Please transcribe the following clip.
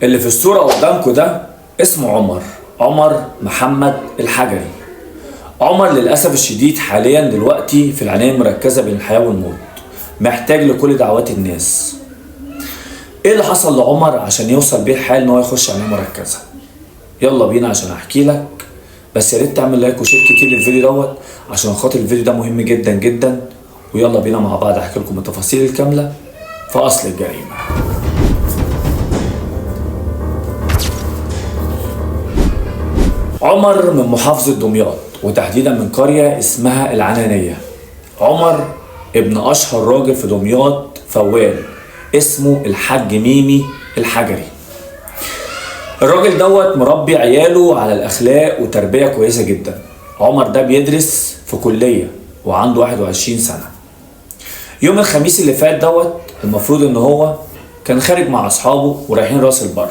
اللي في الصورة قدامكم ده اسمه عمر محمد الحجري. عمر للأسف الشديد حاليا دلوقتي في العناية المركزة بين الحياة والموت، محتاج لكل دعوات الناس. ايه اللي حصل لعمر عشان يوصل بيه الحال ان هو يخش عناية مركزة؟ يلا بينا عشان احكي لك، بس يا ريت تعمل لايك وشير كتير للفيديو دوت عشان خاطر الفيديو ده مهم جدا جدا. ويلا بينا مع بعض احكي لكم التفاصيل الكاملة في اصل الجريمة. عمر من محافظة دمياط، وتحديدا من قرية اسمها العنانية. عمر ابن اشهر راجل في دمياط فوال اسمه الحاج ميمي الحجري. الراجل دوت مربي عياله على الاخلاق وتربية كويسة جدا. عمر ده بيدرس في كلية وعنده 21 سنة. يوم الخميس اللي فات دوت المفروض ان هو كان خارج مع اصحابه ورايحين راس البر.